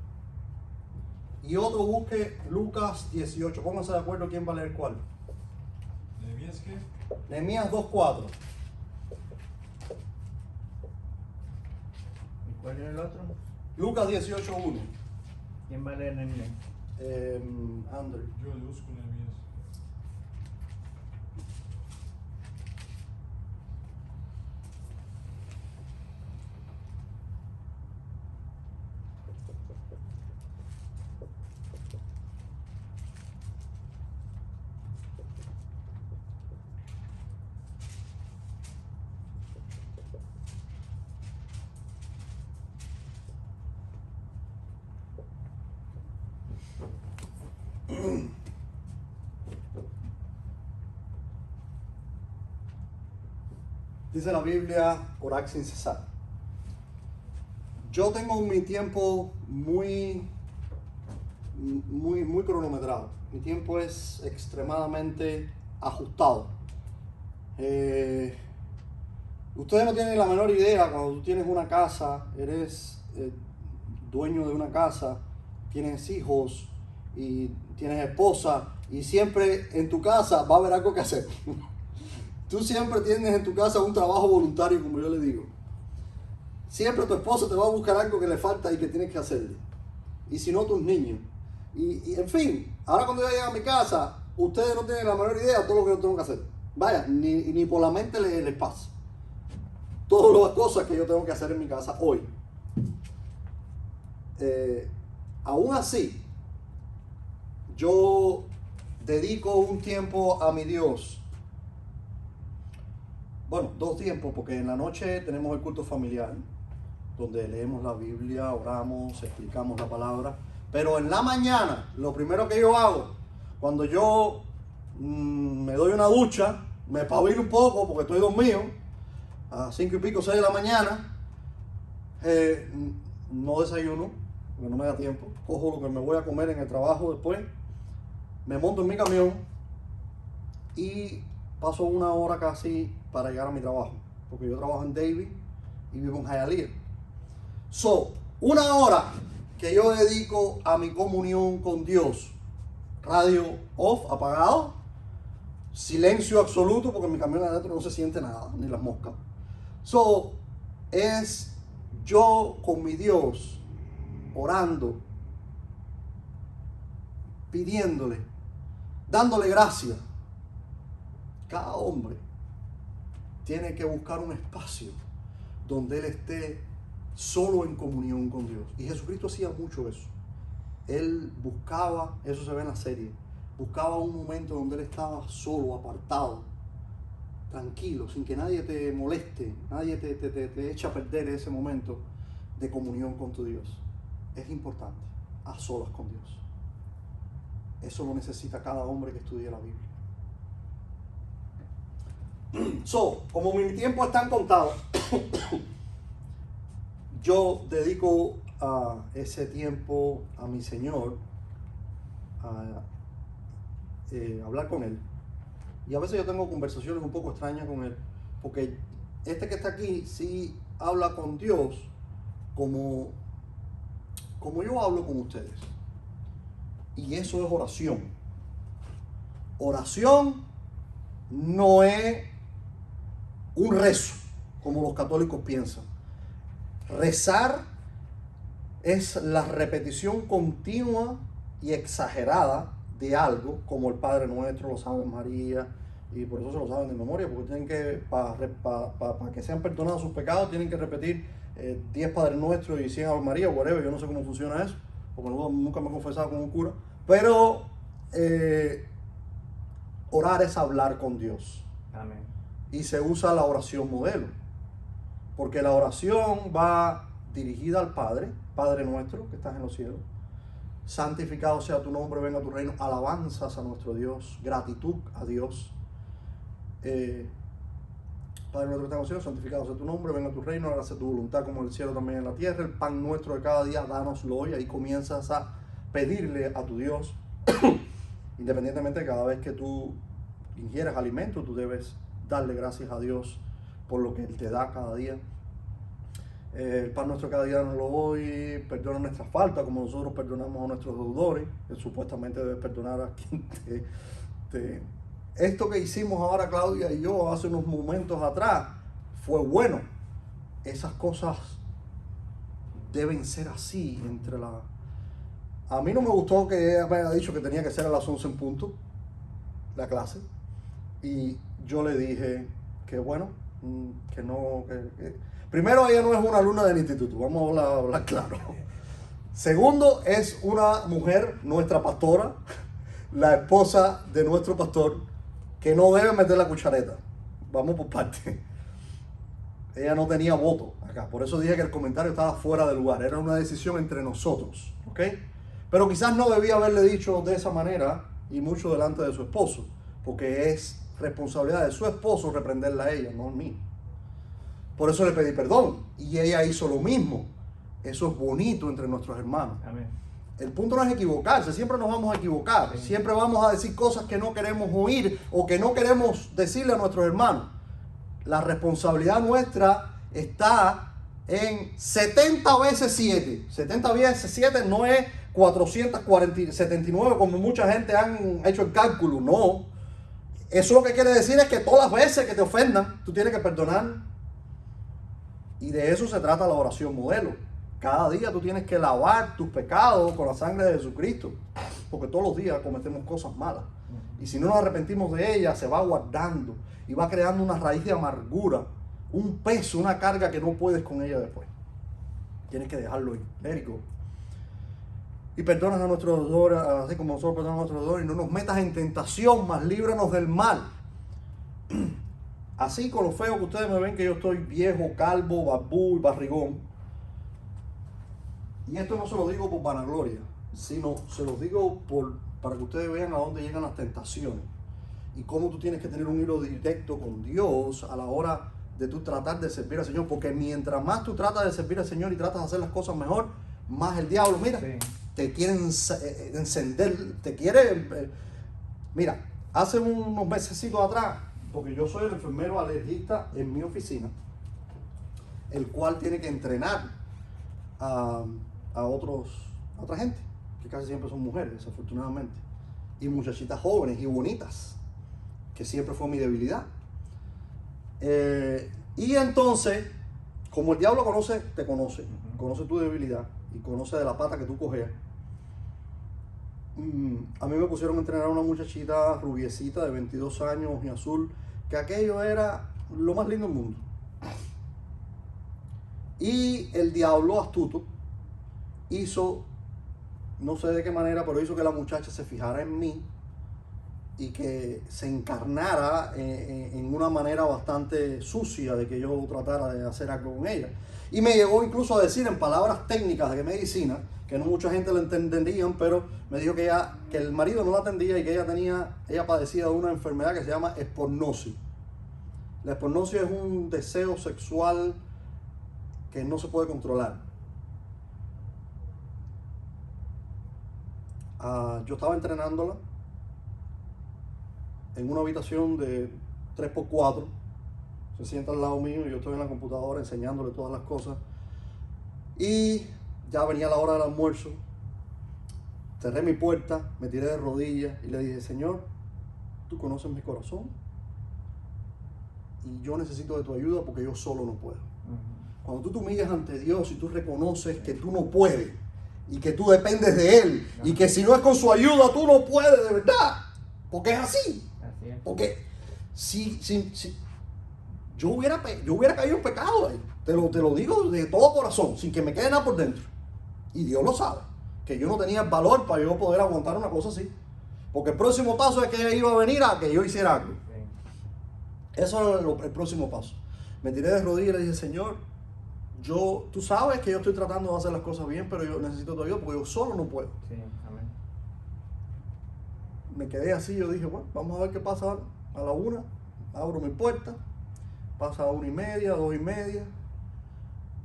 A: y otro busque Lucas 18. Pónganse de acuerdo quién va a leer cuál.
C: ¿Nehemías qué?
A: Nehemías 2:4.
B: ¿Y cuál es el otro?
A: Lucas 18:1.
B: ¿Quién va a leer Nehemías?
A: Andrew.
C: Yo le busco Nehemías.
A: Dice la Biblia, orar sin cesar. Yo tengo mi tiempo muy cronometrado. Mi tiempo es extremadamente ajustado. Ustedes no tienen la menor idea cuando tú tienes una casa, eres dueño de una casa, tienes hijos y tienes esposa y siempre en tu casa va a haber algo que hacer. Tú siempre tienes en tu casa un trabajo voluntario, como yo le digo. Siempre tu esposa te va a buscar algo que le falta y que tienes que hacerle. Y si no, tus niños. Y en fin, ahora cuando yo llegue a mi casa, ustedes no tienen la menor idea de todo lo que yo tengo que hacer. Vaya, ni por la mente les pasa. Todas las cosas que yo tengo que hacer en mi casa hoy. Aún así, yo dedico un tiempo a mi Dios. Bueno, 2 tiempos, porque en la noche tenemos el culto familiar, donde leemos la Biblia, oramos, explicamos la palabra. Pero en la mañana, lo primero que yo hago, cuando yo me doy una ducha, me espabilo un poco porque estoy dormido, a 5 y pico, 6 de la mañana, no desayuno, porque no me da tiempo, cojo lo que me voy a comer en el trabajo después, me monto en mi camión y paso 1 hora casi para llegar a mi trabajo, porque yo trabajo en Davie y vivo en Hialeah. So, 1 hora que yo dedico a mi comunión con Dios. Radio off, apagado, silencio absoluto, porque en mi camión adentro no se siente nada, ni las moscas. So, es yo con mi Dios, orando, pidiéndole, dándole gracias. Cada hombre tiene que buscar un espacio donde él esté solo en comunión con Dios. Y Jesucristo hacía mucho eso. Él buscaba, eso se ve en la serie, buscaba un momento donde él estaba solo, apartado, tranquilo, sin que nadie te moleste, nadie te eche a perder ese momento de comunión con tu Dios. Es importante, a solas con Dios. Eso lo necesita cada hombre que estudia la Biblia. So, como mi tiempo es tan contado, yo dedico ese tiempo a mi Señor, a hablar con Él. Y a veces yo tengo conversaciones un poco extrañas con Él, porque este que está aquí sí habla con Dios como yo hablo con ustedes. Y eso es oración. Oración no es un rezo, como los católicos piensan. Rezar es la repetición continua y exagerada de algo, como el Padre Nuestro, los Ave María, y por eso se lo saben de memoria, porque tienen que, para que sean perdonados sus pecados, tienen que repetir 10 Padres Nuestros y 100 Ave María, whatever. Yo no sé cómo funciona eso, porque nunca me he confesado con un cura, pero orar es hablar con Dios.
B: Amén.
A: Y se usa la oración modelo, porque la oración va dirigida al Padre, Padre Nuestro que estás en los cielos, santificado sea tu nombre, venga tu reino, alabanzas a nuestro Dios, gratitud a Dios. Padre nuestro que estás en los cielos, santificado sea tu nombre, venga tu reino, hágase tu voluntad como en el cielo también en la tierra. El pan nuestro de cada día, dánoslo hoy. Ahí comienzas a pedirle a tu Dios, independientemente de cada vez que tú ingieras alimento, tú debes darle gracias a Dios por lo que Él te da cada día. El pan nuestro cada día nos lo hoy, perdona nuestras faltas como nosotros perdonamos a nuestros deudores. Él supuestamente debe perdonar a quien te... Esto que hicimos ahora Claudia y yo hace unos momentos atrás fue bueno. Esas cosas deben ser así entre la... A mí no me gustó que ella me haya dicho que tenía que ser a las 11 en punto la clase, y yo le dije que bueno, que no... Primero, ella no es una alumna del instituto, vamos a hablar claro. Segundo, es una mujer, nuestra pastora, la esposa de nuestro pastor, que no debe meter la cuchareta. Vamos por parte. Ella no tenía voto acá, por eso dije que el comentario estaba fuera de lugar. Era una decisión entre nosotros, ¿ok? Pero quizás no debía haberle dicho de esa manera y mucho delante de su esposo, porque es responsabilidad de su esposo reprenderla a ella, no a mí. Por eso le pedí perdón y ella hizo lo mismo. Eso es bonito entre nuestros hermanos.
B: Amén.
A: El punto no es equivocarse, siempre nos vamos a equivocar,
B: Sí.
A: siempre vamos a decir cosas que no queremos oír o que no queremos decirle a nuestros hermanos. La responsabilidad nuestra está en 70 veces 7. 70 veces 7 no es 479 como mucha gente han hecho el cálculo, no. Eso lo que quiere decir es que todas las veces que te ofendan, tú tienes que perdonar. Y de eso se trata la oración modelo. Cada día tú tienes que lavar tus pecados con la sangre de Jesucristo, porque todos los días cometemos cosas malas. Y si no nos arrepentimos de ellas, se va guardando y va creando una raíz de amargura, un peso, una carga que no puedes con ella después. Tienes que dejarlo ir, let it go. Y perdonas a nuestros deudores, así como nosotros perdonamos a nuestros deudores, y no nos metas en tentación, mas líbranos del mal. Así con lo feo que ustedes me ven que yo estoy viejo, calvo, barbú y barrigón. Y esto no se lo digo por vanagloria, sino se los digo para que ustedes vean a dónde llegan las tentaciones. Y cómo tú tienes que tener un hilo directo con Dios a la hora de tú tratar de servir al Señor. Porque mientras más tú tratas de servir al Señor y tratas de hacer las cosas mejor, más el diablo, mira,
B: Sí.
A: te quiere encender, te quiere... Mira, hace unos mesecitos atrás, porque yo soy el enfermero alergista en mi oficina, el cual tiene que entrenar a otra gente, que casi siempre son mujeres, desafortunadamente, y muchachitas jóvenes y bonitas, que siempre fue mi debilidad. Y entonces, como el diablo te conoce, conoce tu debilidad y conoce de la pata que tú coges, a mí me pusieron a entrenar a una muchachita rubiecita de 22 años y azul, que aquello era lo más lindo del mundo. Y el diablo astuto hizo, no sé de qué manera, pero hizo que la muchacha se fijara en mí y que se encarnara en una manera bastante sucia de que yo tratara de hacer algo con ella. Y me llegó incluso a decir en palabras técnicas de medicina, que no mucha gente lo entenderían, pero me dijo que el marido no la atendía y que ella padecía de una enfermedad que se llama espornosis. La espornosis es un deseo sexual que no se puede controlar. Yo estaba entrenándola en una habitación de 3x4. Se sienta al lado mío y yo estoy en la computadora enseñándole todas las cosas. Y ya venía la hora del almuerzo. Cerré mi puerta, me tiré de rodillas y le dije: Señor, tú conoces mi corazón y yo necesito de tu ayuda porque yo solo no puedo. Cuando tú te humillas ante Dios y tú reconoces que tú no puedes, y que tú dependes de Él y que si no es con su ayuda tú no puedes de verdad, porque es así.
B: Así es.
A: Porque si yo hubiera caído en pecado ahí, te lo digo de todo corazón, sin que me quede nada por dentro. Y Dios lo sabe, que yo no tenía el valor para yo poder aguantar una cosa así. Porque el próximo paso es que ella iba a venir a que yo hiciera algo.
B: Sí.
A: Eso era el próximo paso. Me tiré de rodillas y le dije, Señor, tú sabes que yo estoy tratando de hacer las cosas bien, pero yo necesito tu ayuda porque yo solo no puedo.
B: Sí, amén.
A: Me quedé así, yo dije, bueno, vamos a ver qué pasa ahora. A la 1, abro mi puerta, pasa a 1:30, 2:30,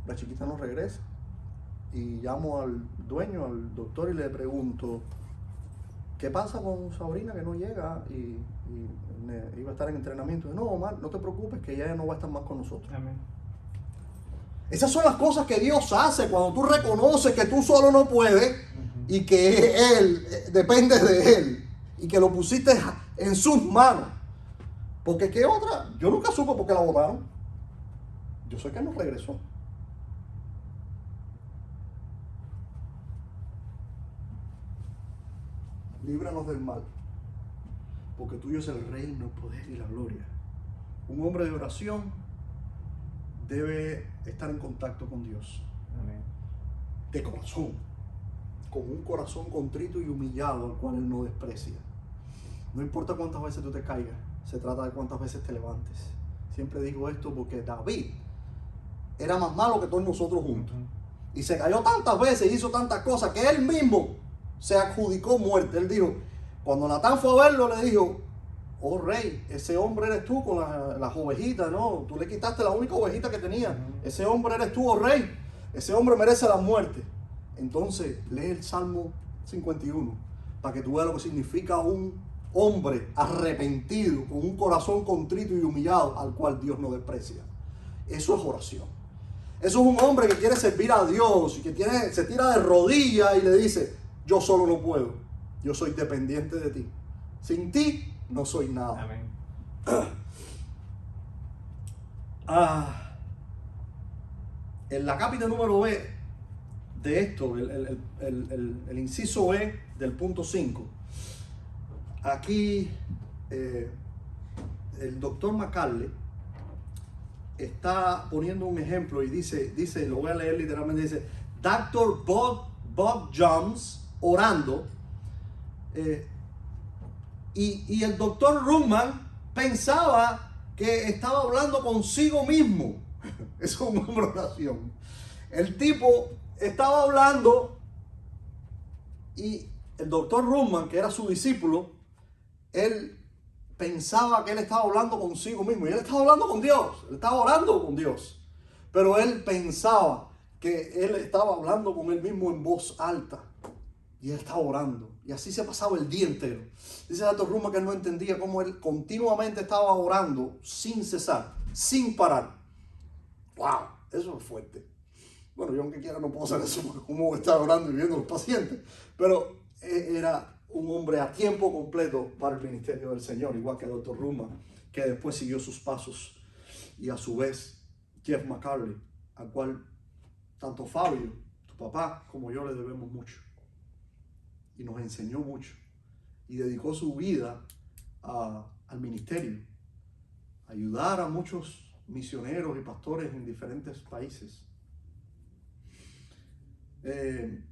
A: la chiquita no regresa. Y llamo al dueño, al doctor, y le pregunto, ¿qué pasa con Sabrina que no llega? Y iba a estar en entrenamiento. No, Omar, no te preocupes, que ella ya no va a estar más con nosotros.
B: Amén.
A: Esas son las cosas que Dios hace cuando tú reconoces que tú solo no puedes y que Él, dependes de Él y que lo pusiste en sus manos. Porque ¿qué otra? Yo nunca supe por qué la botaron. Yo sé que no regresó. Líbranos del mal, porque tuyo es el reino, el poder y la gloria. Un hombre de oración debe estar en contacto con Dios,
B: Amén.
A: de corazón, con un corazón contrito y humillado al cual Él no desprecia. No importa cuántas veces tú te caigas, se trata de cuántas veces te levantes. Siempre digo esto porque David era más malo que todos nosotros juntos. Y se cayó tantas veces, hizo tantas cosas que él mismo se adjudicó muerte. Él dijo, cuando Natán fue a verlo, le dijo, oh rey, ese hombre eres tú con las ovejitas, ¿no? Tú le quitaste la única ovejita que tenía. Ese hombre eres tú, oh rey. Ese hombre merece la muerte. Entonces, lee el Salmo 51 para que tú veas lo que significa un hombre arrepentido, con un corazón contrito y humillado, al cual Dios no desprecia. Eso es oración. Eso es un hombre que quiere servir a Dios y que se tira de rodillas y le dice, yo solo no puedo, yo soy dependiente de ti. Sin ti no soy nada.
B: Amén.
A: En la cápita número B de esto, el inciso E del punto 5, aquí el doctor McCarley está poniendo un ejemplo y dice, lo voy a leer literalmente, dice, Dr. Bob Jones orando, y el doctor Ruckman pensaba que estaba hablando consigo mismo. Eso es una oración. El tipo estaba hablando y el doctor Ruckman, que era su discípulo, él pensaba que él estaba hablando consigo mismo y él estaba hablando con Dios, él estaba orando con Dios, pero él pensaba que él estaba hablando con él mismo en voz alta y él estaba orando y así se pasaba el día entero. Dice el doctor Ruckman que él no entendía cómo él continuamente estaba orando sin cesar, sin parar. ¡Wow! Eso es fuerte. Bueno, yo aunque quiera no puedo hacer eso porque cómo estar orando y viendo a los pacientes, pero era un hombre a tiempo completo para el ministerio del Señor, igual que el doctor Ruckman, que después siguió sus pasos, y a su vez Jeff McCarley, al cual tanto Fabio, tu papá, como yo le debemos mucho, y nos enseñó mucho, y dedicó su vida al ministerio, ayudar a muchos misioneros y pastores en diferentes países. ¿Quién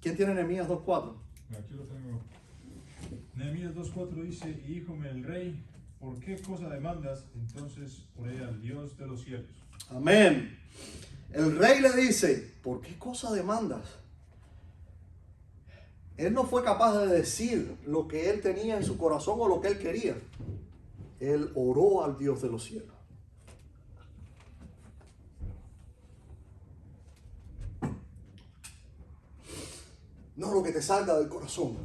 A: tiene Nehemías 2:4?
C: Aquí lo tengo. Nehemías 2:4 dice, híjome el rey, ¿por qué cosa demandas? Entonces oré al Dios de los cielos.
A: Amén. El rey le dice, ¿por qué cosa demandas? Él no fue capaz de decir lo que él tenía en su corazón o lo que él quería. Él oró al Dios de los cielos. No lo que te salga del corazón.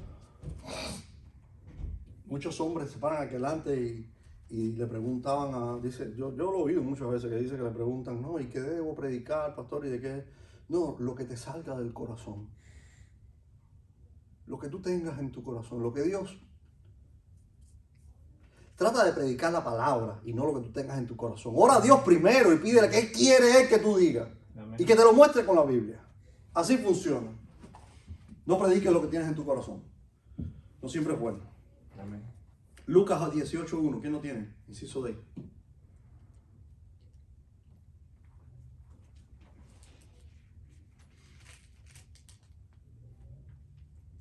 A: Muchos hombres se paran aquí delante y le preguntaban dice, yo lo he oído muchas veces que dice que le preguntan, no, ¿y qué debo predicar, pastor? ¿Y de qué? No, lo que te salga del corazón. Lo que tú tengas en tu corazón, lo que Dios. Trata de predicar la palabra y no lo que tú tengas en tu corazón. Ora a Dios primero y pídele qué quiere Él que tú digas.
B: Amén.
A: Y que te lo muestre con la Biblia. Así funciona. No prediques lo que tienes en tu corazón. No siempre es bueno.
B: Amén.
A: Lucas 18:1. ¿Quién lo tiene? Inciso D.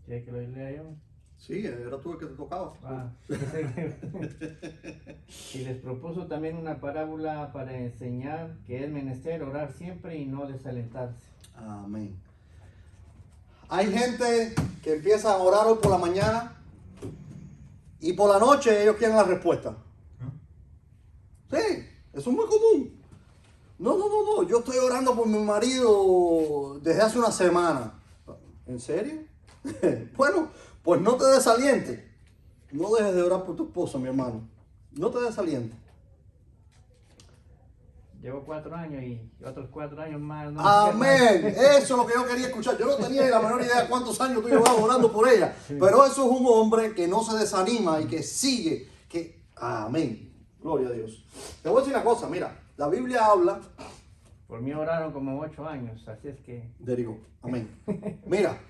B: ¿Quieres que lo lea yo?
A: Sí, era tú el que te tocaba.
B: Ah, y les propuso también una parábola para enseñar que es menester orar siempre y no desalentarse.
A: Amén. Hay gente que empieza a orar hoy por la mañana y por la noche ellos quieren la respuesta. Sí, eso es muy común. No, yo estoy orando por mi marido desde hace una semana. ¿En serio? Bueno, pues no te desalientes. No dejes de orar por tu esposo, mi hermano. No te desalientes.
B: Llevo 4 años y otros 4 años más. No
A: Amén. Eso es lo que yo quería escuchar. Yo no tenía la menor idea de cuántos años tú llevabas orando por ella. Pero eso es un hombre que no se desanima y que sigue. Amén. Gloria a Dios. Te voy a decir una cosa. Mira, la Biblia habla.
B: Por mí oraron como 8 años, así es que...
A: Derigo. Amén. Mira,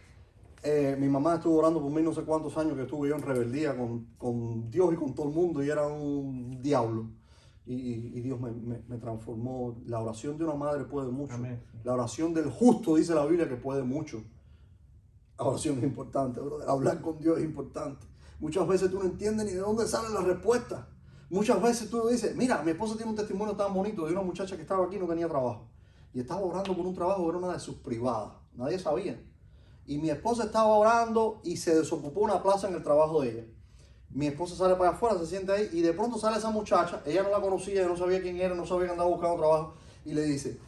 A: mi mamá estuvo orando por mí no sé cuántos años que estuve yo en rebeldía con Dios y con todo el mundo y era un diablo. Y Dios me transformó. La oración de una madre puede mucho.
B: Amén.
A: La oración del justo dice la Biblia que puede mucho. La oración es importante, brother. Hablar con Dios es importante. Muchas veces tú no entiendes ni de dónde sale la respuesta. Muchas veces tú dices, mira, mi esposa tiene un testimonio tan bonito de una muchacha que estaba aquí y no tenía trabajo. Y estaba orando por un trabajo, era una de sus privadas. Nadie sabía. Y mi esposa estaba orando y se desocupó una plaza en el trabajo de ella. Mi esposa sale para afuera, se siente ahí y de pronto sale esa muchacha. Ella no la conocía, no sabía quién era, no sabía que andaba buscando trabajo. Y le dice,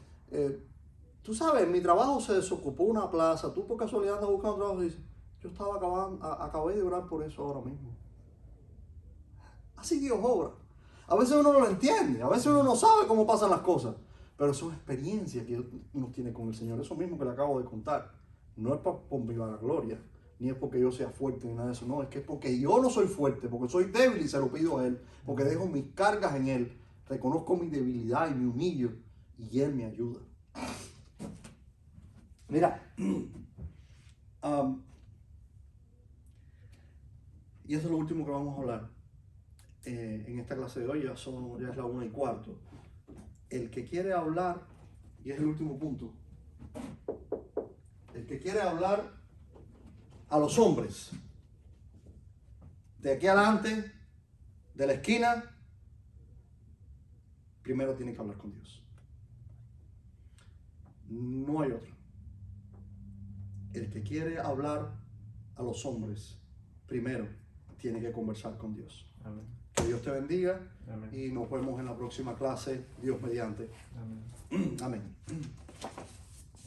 A: tú sabes, mi trabajo se desocupó una plaza. ¿Tú por casualidad andas buscando trabajo? Y dice, yo acabé de orar por eso ahora mismo. Así Dios obra. A veces uno no lo entiende, a veces uno no sabe cómo pasan las cosas. Pero son experiencias que uno tiene con el Señor. Eso mismo que le acabo de contar. No es por mi vanagloria, ni es porque yo sea fuerte ni nada de eso. No, es que es porque yo no soy fuerte, porque soy débil y se lo pido a Él. Porque dejo mis cargas en Él. Reconozco mi debilidad y me humillo. Y Él me ayuda. Mira. Y eso es lo último que vamos a hablar. En esta clase de hoy ya es la 1:15. El que quiere hablar, y es el último punto, el que quiere hablar a los hombres, de aquí adelante, de la esquina, primero tiene que hablar con Dios. No hay otro. El que quiere hablar a los hombres, primero tiene que conversar con Dios.
B: Amén.
A: Que Dios te bendiga.
B: Amén.
A: Y nos vemos en la próxima clase, Dios mediante.
B: Amén.
A: Amén.